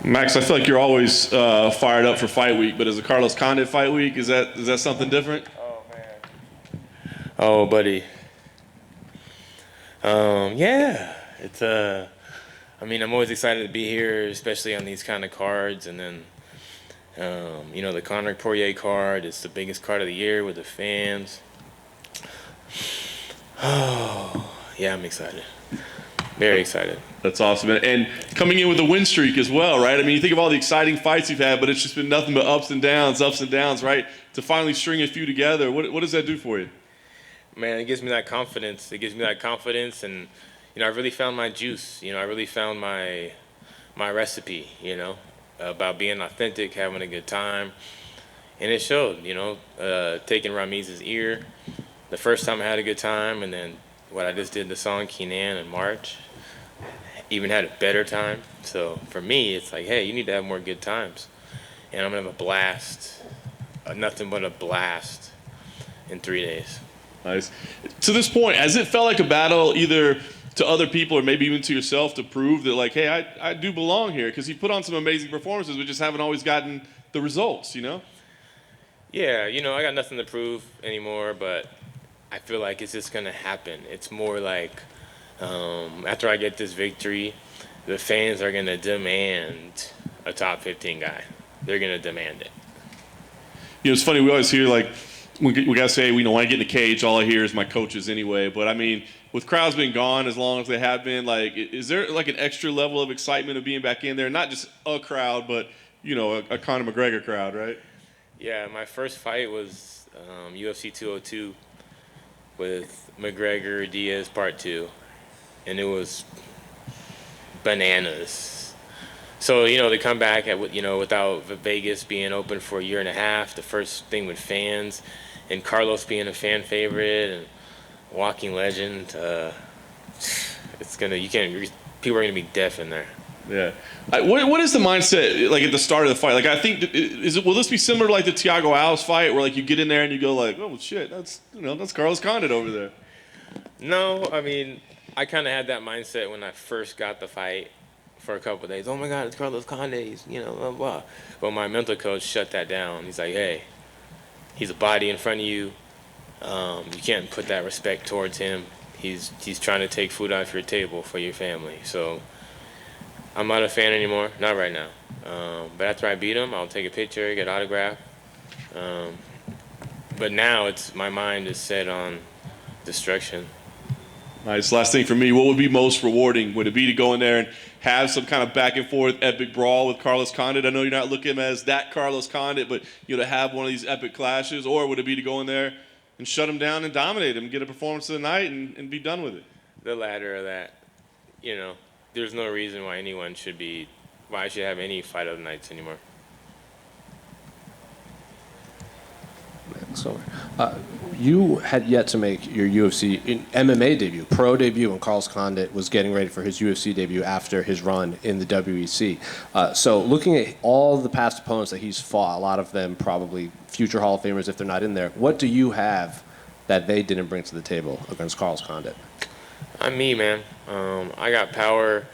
Max, I feel like you're always fired up for fight week, but is a Carlos Condit fight week? Is that something different? Oh man. Oh, buddy. Yeah. It's I mean, I'm always excited to be here, especially on these kind of cards. And then, the Conor Poirier card is the biggest card of the year with the fans. Oh, yeah, I'm excited. Very excited. That's awesome. And coming in with a win streak as well, right? I mean, you think of all the exciting fights you've had, but it's just been nothing but ups and downs, right? To finally string a few together, what does that do for you? Man, it gives me that confidence. It gives me that confidence, and I really found my juice. I really found my recipe. About being authentic, having a good time, and it showed. Taking Ramiz's ear, the first time I had a good time, and then what I just did the song Keenan in March, even had a better time. So for me, it's like, hey, you need to have more good times, and I'm gonna have a blast, nothing but a blast in 3 days. Nice. To this point, has it felt like a battle either to other people or maybe even to yourself to prove that, like, hey, I do belong here? Because you put on some amazing performances, but just haven't always gotten the results, Yeah, I got nothing to prove anymore, but I feel like it's just going to happen. It's more like after I get this victory, the fans are going to demand a top 15 guy. They're going to demand it. It's funny, we always hear, like, we got to say, when I get in the cage, all I hear is my coaches anyway. But, I mean, with crowds being gone as long as they have been, like, is there, like, an extra level of excitement of being back in there? Not just a crowd, but, a Conor McGregor crowd, right? Yeah, my first fight was UFC 202 with McGregor Diaz Part 2. And it was bananas. So, to come back without Vegas being open for a year and a half, the first thing with fans, and Carlos being a fan favorite and walking legend, people are gonna be deaf in there. Yeah. What is the mindset like at the start of the fight? Like, I think will this be similar to like the Thiago Alves fight, where like you get in there and you go like, oh shit, that's Carlos Condit over there. No, I mean, I kind of had that mindset when I first got the fight for a couple of days. Oh my God, it's Carlos Condit. He's, blah, blah. But my mental coach shut that down. He's like, hey, he's a body in front of you. You can't put that respect towards him. He's trying to take food off your table for your family. So I'm not a fan anymore. Not right now. But after I beat him, I'll take a picture, get autograph. But now my mind is set on destruction. Nice. Last thing for me, what would be most rewarding? Would it be to go in there and have some kind of back and forth epic brawl with Carlos Condit? I know you're not looking as that Carlos Condit, but to have one of these epic clashes, or would it be to go in there and shut him down and dominate him, get a performance of the night, and be done with it? The latter of that. There's no reason why I should have any fight of the nights anymore. So, you had yet to make your UFC MMA debut, pro debut, and Carlos Condit was getting ready for his UFC debut after his run in the WEC. So, looking at all the past opponents that he's fought, a lot of them probably future Hall of Famers if they're not in there, what do you have that they didn't bring to the table against Carlos Condit? I'm me, man. I got power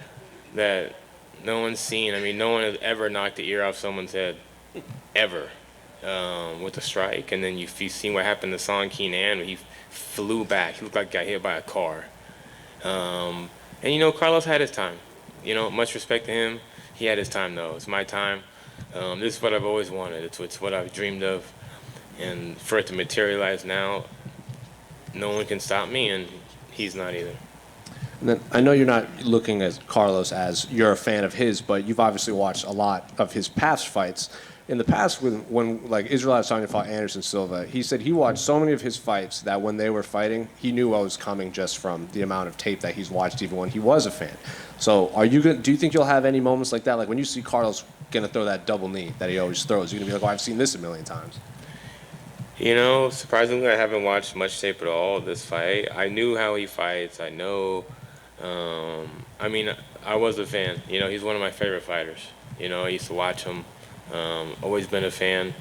that no one's seen. I mean, no one has ever knocked the ear off someone's head, ever. With a strike, and then you've seen what happened to Son Keenan when he flew back. He looked like he got hit by a car. And Carlos had his time. Much respect to him. He had his time, though. It's my time. This is what I've always wanted. It's what I've dreamed of. And for it to materialize now, no one can stop me, and he's not either. And then I know you're not looking at Carlos as you're a fan of his, but you've obviously watched a lot of his past fights. In the past, when like Israel Adesanya fought Anderson Silva, he said he watched so many of his fights that when they were fighting, he knew what was coming just from the amount of tape that he's watched, even when he was a fan. So, do you think you'll have any moments like that, like when you see Carlos gonna throw that double knee that he always throws, you're gonna be like, "Oh, I've seen this a million times." Surprisingly, I haven't watched much tape at all of this fight. I knew how he fights. I know. I was a fan. He's one of my favorite fighters. I used to watch him. Always been a fan.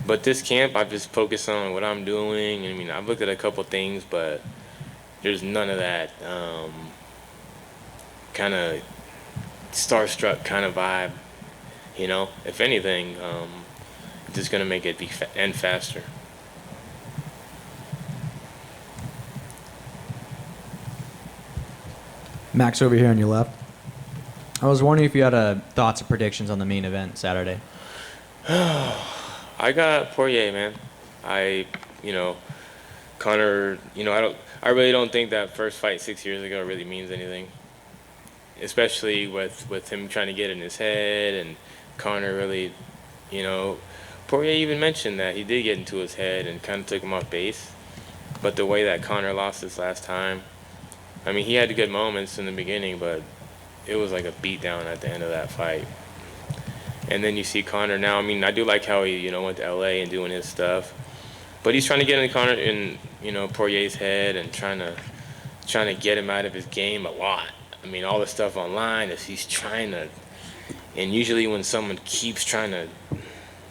But this camp, I've just focused on what I'm doing. I've looked at a couple things, but there's none of that kind of starstruck kind of vibe. You know, if anything, it's just gonna make it end faster. Max over here on your left. I was wondering if you had thoughts or predictions on the main event Saturday. I got Poirier, man. You know, Conor. You know, I really don't think that first fight 6 years ago really means anything, especially with him trying to get in his head and Conor really, you know, Poirier even mentioned that he did get into his head and kind of took him off base. But the way that Conor lost this last time, I mean, he had good moments in the beginning, but it was like a beatdown at the end of that fight. And then you see Conor now. I mean, I do like how he, you know, went to LA and doing his stuff, but he's trying to get in Poirier's head and trying to get him out of his game a lot. I mean, all the stuff online is he's trying to, and usually when someone keeps trying to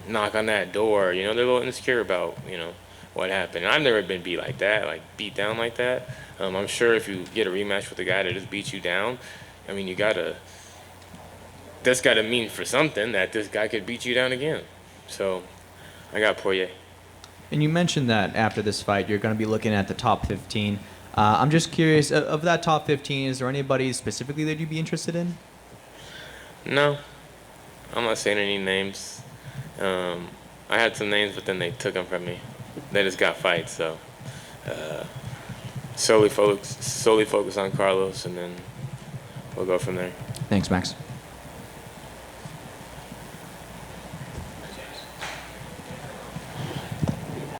knock on that door, you know, they're a little insecure about, you know, what happened. And I've never been beat down like that. I'm sure if you get a rematch with a guy that just beats you down, I mean, that's gotta mean for something that this guy could beat you down again. So I got Poirier. And you mentioned that after this fight, you're going to be looking at the top 15. I'm just curious, of that top 15, is there anybody specifically that you'd be interested in? No, I'm not saying any names. I had some names, but then they took them from me. They just got fights, so solely focus on Carlos, and then we'll go from there. Thanks, Max.